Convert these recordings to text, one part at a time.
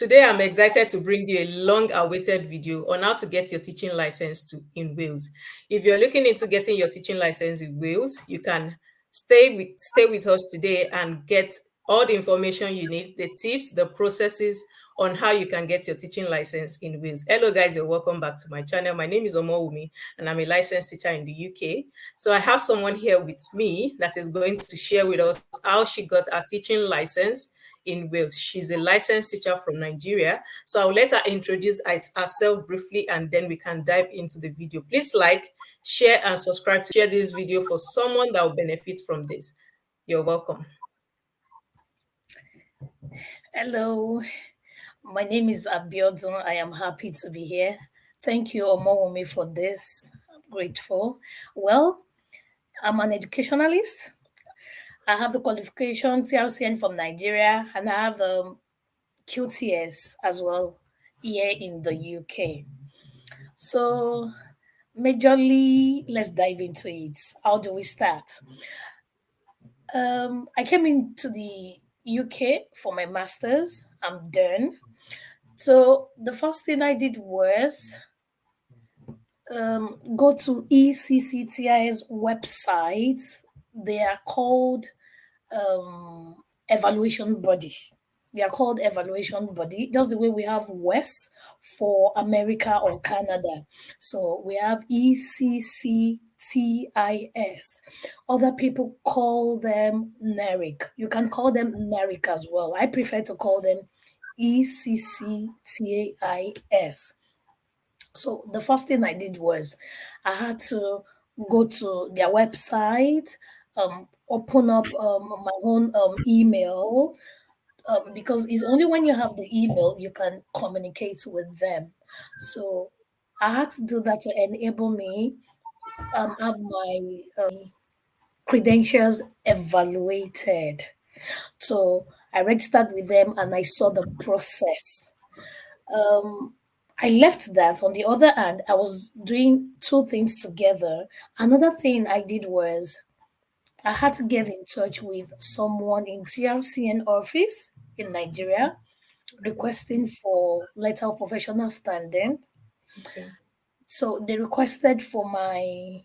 Today, I'm excited to bring you a long-awaited video on how to get your teaching license in Wales. If you're looking into getting your teaching license in Wales, you can stay with us today and get all the information you need, the tips, the processes on how you can get your teaching license in Wales. Hello, guys, you're welcome back to my channel. My name is Omowumi, and I'm a licensed teacher in the UK. So I have someone here with me that is going to share with us how she got her teaching license in Wales. She's a licensed teacher from Nigeria. So I'll let her introduce herself briefly and then we can dive into the video. Please like, share, and subscribe to share this video for someone that will benefit from this. You're welcome. Hello, my name is Abiodun. I am happy to be here. Thank you, Omowumi, for this. I'm grateful. Well, I'm an educationalist. I have the qualification TRCN from Nigeria, and I have QTS as well here in the UK. So, majorly, let's dive into it. How do we start? I came into the UK for my master's. I'm done. So the first thing I did was go to ECCTI's website. They are called evaluation body. They are called evaluation body. Just the way we have WES for America or Canada. So we have ECCTIS. Other people call them NERIC. You can call them NERIC as well. I prefer to call them ECCTIS. So the first thing I did was I had to go to their website, open up my own email, because it's only when you have the email you can communicate with them. So I had to do that to enable me have my credentials evaluated. So I registered with them and I saw the process. I left that. On the other hand, I was doing two things together. Another thing I did was I had to get in touch with someone in TRCN office in Nigeria requesting for letter of professional standing. Okay. So they requested for my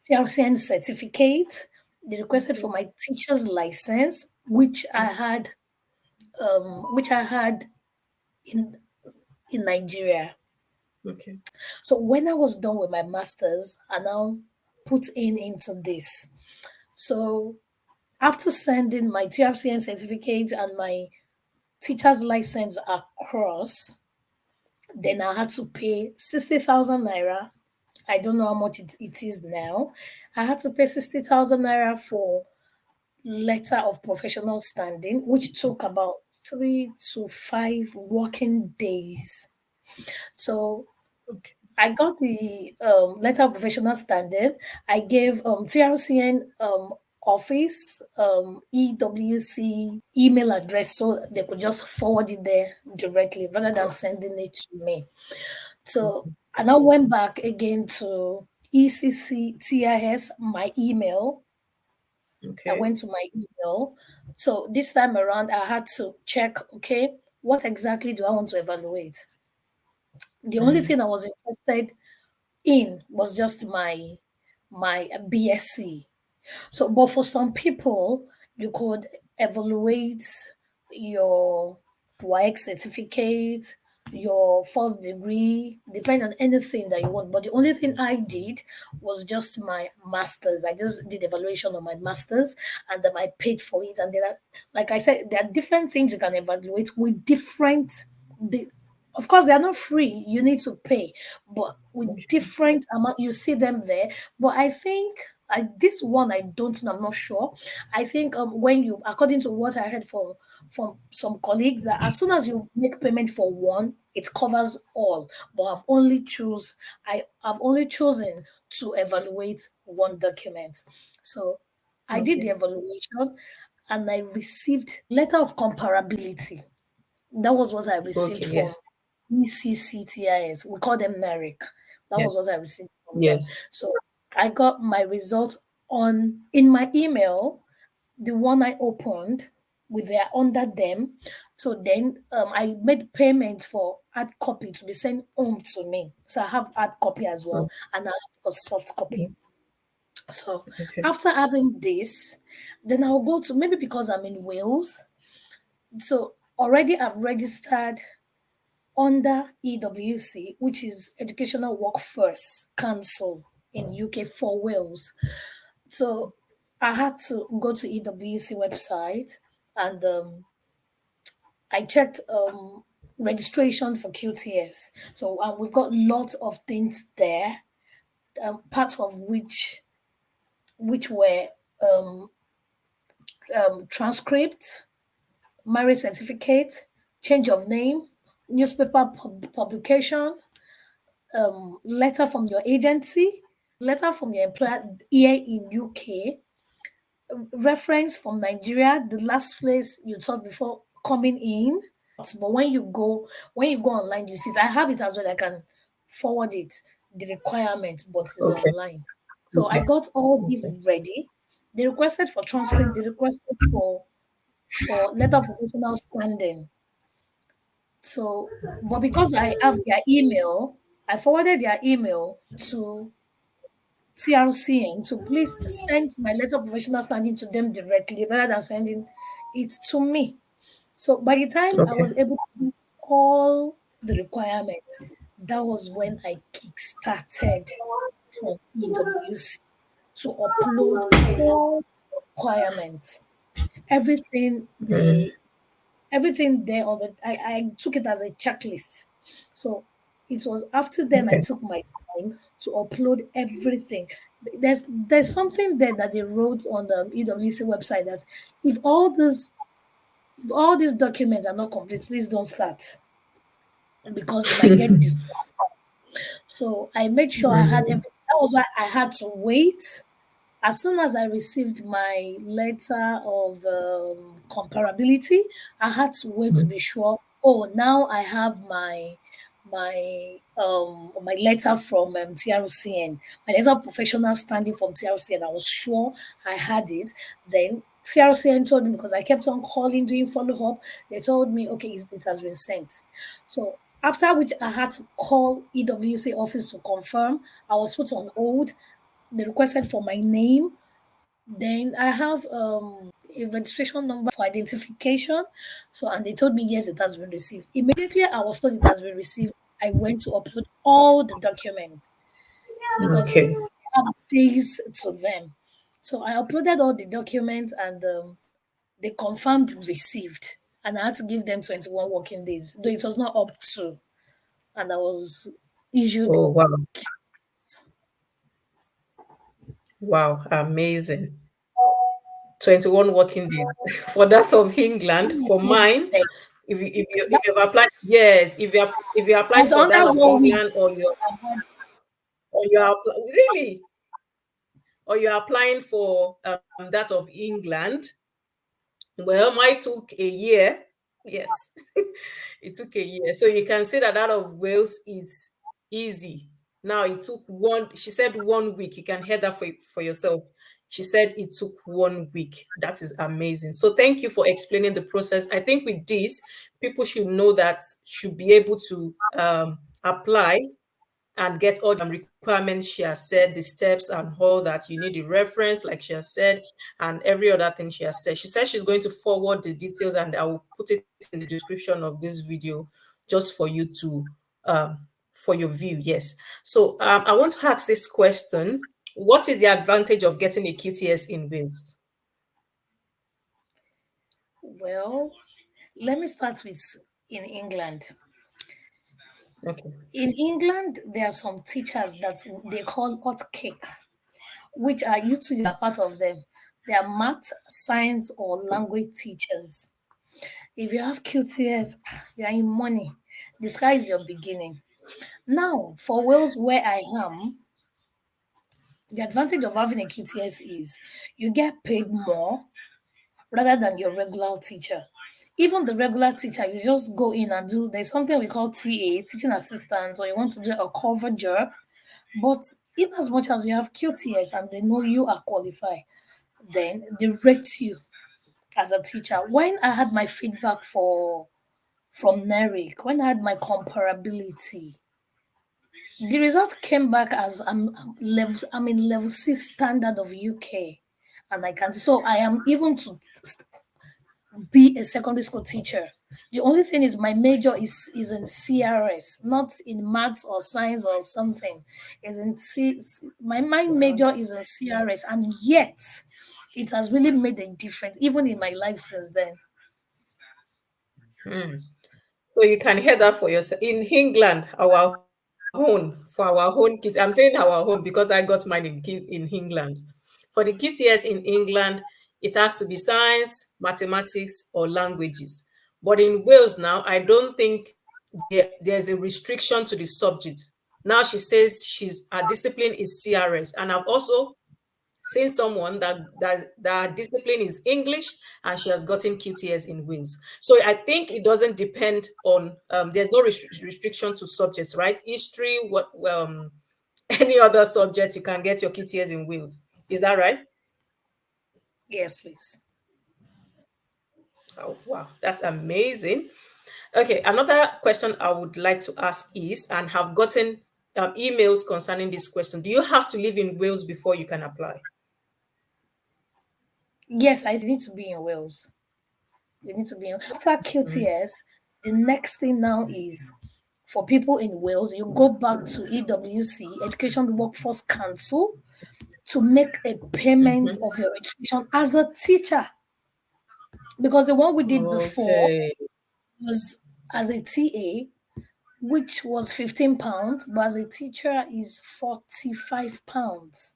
TRCN certificate. They requested for Okay. my teacher's license, which I had in Nigeria. Okay. So when I was done with my masters, I now put in into this. So after sending my TRCN certificate and my teacher's license across, then I had to pay 60,000 naira. I don't know how much it is now. I had to pay 60,000 naira for letter of professional standing, which took about 3 to 5 working days. So Okay. I got the letter of professional standing. I gave TRCN office EWC email address so they could just forward it there directly rather than sending it to me. So and I went back again to ECCTIS, my email. I Okay. went to my email. So this time around, I had to check, okay, what exactly do I want to evaluate? The only thing I was interested in was just my BSc. So, but for some people, you could evaluate your WAEC certificate, your first degree, depend on anything that you want. But the only thing I did was just my masters. I just did evaluation on my masters, and then I paid for it. And there are, like I said, there are different things you can evaluate with different. Of course, they are not free. You need to pay, but with Okay. different amount, you see them there. But I think this one I don't know. I'm not sure. I think when you, according to what I heard from some colleagues, that as soon as you make payment for one, it covers all. But I've only chosen to evaluate one document. So I did the Okay. evaluation, and I received letter of comparability. That was what I received Okay. from Yes. ECCTIS. We call them NARIC. That Yes. was what I received from them. Yes. So I got my result in my email, the one I opened with their under them. So then I made payment for hard copy to be sent home to me. So I have hard copy as well, Oh, and I have a soft copy. So okay. after having this, then I'll go to, maybe because I'm in Wales. So already I've registered under EWC, which is Educational Workforce Council in UK for Wales. So I had to go to EWC website, and I checked registration for QTS. So we've got lots of things there, part of which were um, transcript, marriage certificate, change of name, newspaper publication, letter from your agency, letter from your employer here in UK, reference from Nigeria, the last place you thought before coming in. But when you go online, you see it. I have it as well. I can forward it, the requirement, but it's Okay. online. So I Okay. got all these Okay. ready. They requested for transcript, they requested for letter of professional standing. So, but because I have their email, I forwarded their email to TRCN to please send my letter of professional standing to them directly rather than sending it to me. So by the time I Okay. was able to do all the requirements, that was when I kick-started from EWC to upload all requirements, everything Mm, everything there on the I took it as a checklist. So it was after then I okay. took my time to upload everything. There's something there that they wrote on the EWC website that if all this if all these documents are not complete, please don't start because you might get this. So I made sure I had Mm, everything. That was why I had to wait. As soon as I received my letter of comparability, I had to wait to mm, be sure. Oh, now I have my letter from TRCN, my letter of professional standing from TRCN. I was sure I had it. Then TRCN told me, because I kept on calling, doing follow up. They told me, okay, it has been sent. So after which I had to call EWC office to confirm. I was put on hold. They requested for my name. Then I have a registration number for identification. So, and they told me, yes, it has been received. Immediately I was told it has been received, I went to upload all the documents because okay. I have days to them. So I uploaded all the documents, and they confirmed received. And I had to give them 21 working days, though it was not up to. And I was issued. Oh, wow. Wow. Amazing. 21 working days for that of England. For mine, That if you've applied, yes, if you applied was for that under of 1 week. England, or you're really, or you're applying for that of England, well, mine took a year. Yes, it took a year. So you can see that that of Wales is easy. Now it took one. She said 1 week. You can hear that for yourself. She said it took 1 week. That is amazing. So thank you for explaining the process. I think with this, people should know that should be able to apply and get all the requirements she has said, the steps and all that. You need the reference, like she has said, and every other thing she has said. She said she's going to forward the details, and I will put it in the description of this video just for you to for your view. Yes. So I want to ask this question: what is the advantage of getting a QTS in Wales? Well, let me start with in England. Okay. In England, there are some teachers that they call hot cake, which are you two you are part of them. They are math, science, or language teachers. If you have QTS, you are in money. The sky is your beginning. Now, for Wales, where I am, the advantage of having a QTS is you get paid more rather than your regular teacher. Even the regular teacher, you just go in and do, there's something we call TA, teaching assistant, or you want to do a cover job. But in as much as you have QTS and they know you are qualified, then they rate you as a teacher. When I had my feedback for from NERIC, when I had my comparability, the result came back as I'm in level 6 standard of UK. And I can, so I am even to be a secondary school teacher. The only thing is my major is in CRS, not in maths or science or something. Is in my Wow. major is in CRS, and yet it has really made a difference, even in my life since then. Hmm. So you can hear that for yourself. In England, our own, for our own kids, I'm saying our own because I got mine in England. For the QTS in England, it has to be science, mathematics, or languages. But in Wales now, I don't think there's a restriction to the subject. Now she says her discipline is CRS, and I've also seen someone that discipline is English and she has gotten QTS in Wales. So I think it doesn't depend on there's no restriction to subjects, right? History, what any other subject you can get your QTS in Wales. Is that right? Yes, please. Oh wow, that's amazing. Okay, another question I would like to ask is, and have gotten emails concerning this question: do you have to live in Wales before you can apply? Yes, I need to be in Wales. You need to be in after Mm. QTS. The next thing now is for people in Wales, you go back to EWC, Education Workforce Council, to make a payment Mhm. of your registration as a teacher. Because the one we did before Okay. was as a TA, which was £15, but as a teacher is £45.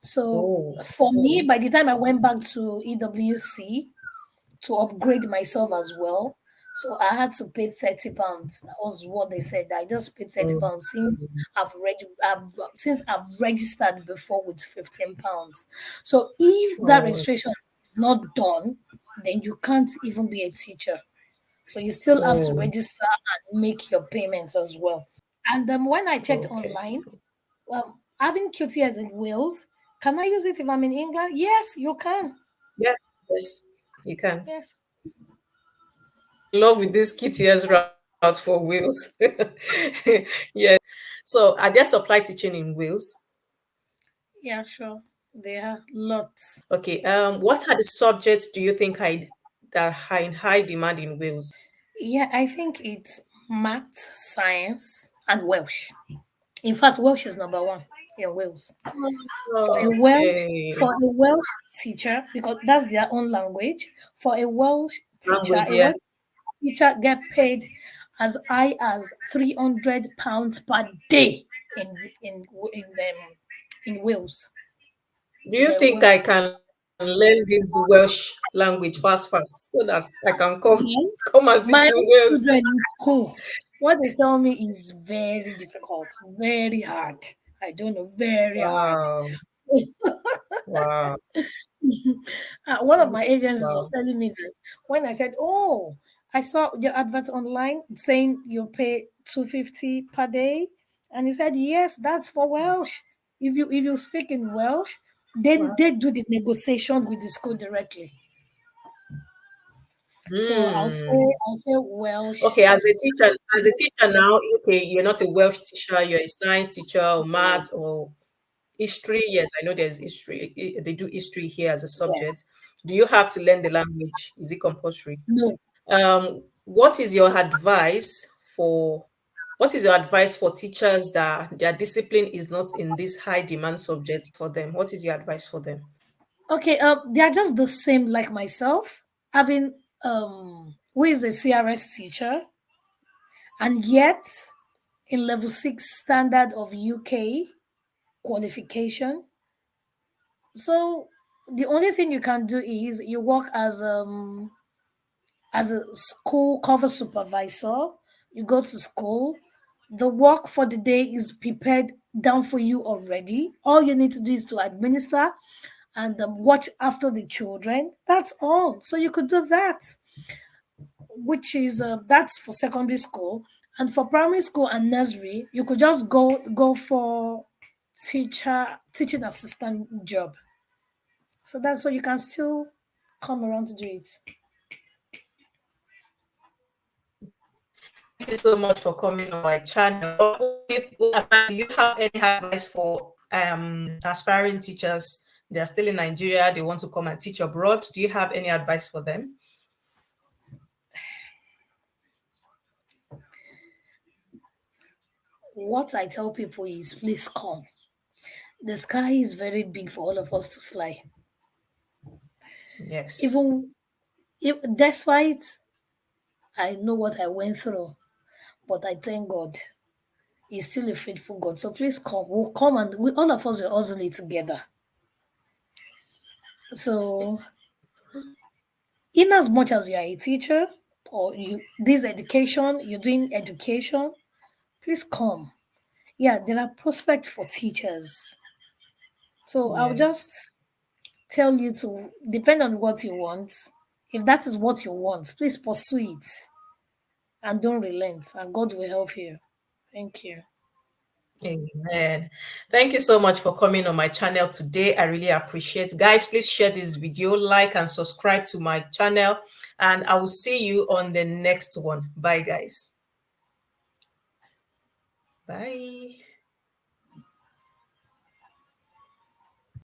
So Oh. for me, by the time I went back to EWC to upgrade myself as well, so I had to pay £30. That was what they said. I just paid Oh. £30 since I've registered before with £15. So if that Oh. registration is not done, then you can't even be a teacher. So you still have to Oh. register and make your payments as well. And when I checked Okay. online, having QTS in Wales, can I use it if I'm in England? Yes, you can. Yeah. Yes, you can. Yes. In love with this KTS route for Wales. Yeah. So are there supply teaching in Wales? Yeah, sure. There are lots. Okay. What are the subjects do you think that are in high demand in Wales? Yeah, I think it's math, science, and Welsh. In fact, Welsh is number one in Wales. For a Welsh, Okay. for a Welsh teacher, because that's their own language. For a Welsh teacher, Language, a yeah. Welsh teacher get paid as high as £300 per day in in in um, in Wales. Do you The think Welsh. I can learn this Welsh language fast so that I can come Well, come and teach my in own Wales? children in school, what they tell me is very difficult, very hard. I don't know, very hard. Wow. Wow. One of my agencies was Wow. telling me that when I said, "Oh, I saw your advert online saying you pay 250 per day," and he said, "Yes, that's for Welsh. If you speak in Welsh, then Wow. they do the negotiation with the school directly." So Hmm. I'll say Welsh. Okay, as a teacher now, okay, you're not a Welsh teacher, you're a science teacher or maths or history. Yes, I know there's history. They do history here as a Yes. subject. Do you have to learn the language? Is it compulsory? No. What is your advice for what is your advice for teachers that their discipline is not in this high demand subject for them? What is your advice for them? Okay, they are just the same like myself, having who is a CRS teacher, and yet in level 6 standard of UK qualification. So the only thing you can do is you work as a school cover supervisor. You go to school. The work for the day is prepared down for you already. All you need to do is to administer and watch after the children. That's all. So you could do that, which is that's for secondary school, and for primary school and nursery, you could just go for teaching assistant job. So that's so you can still come around to do it. you so much for coming on my channel. Do you have any advice for aspiring teachers? They're still in Nigeria, they want to come and teach abroad. Do you have any advice for them? What I tell people is please come. The sky is very big for all of us to fly. Yes. Even if despite I know what I went through, but I thank God. He's still a faithful God. So please come. We'll come and all of us will hustle it together. So in as much as you are a teacher or you're doing education, please come. Yeah, there are prospects for teachers. So I'll Yes. just tell you to depend on what you want. If that is what you want, please pursue it and don't relent, and God will help you. Thank you. Amen. Thank you so much for coming on my channel today. I really appreciate. Guys, please share this video, like and subscribe to my channel, and I will see you on the next one. Bye, guys. Bye.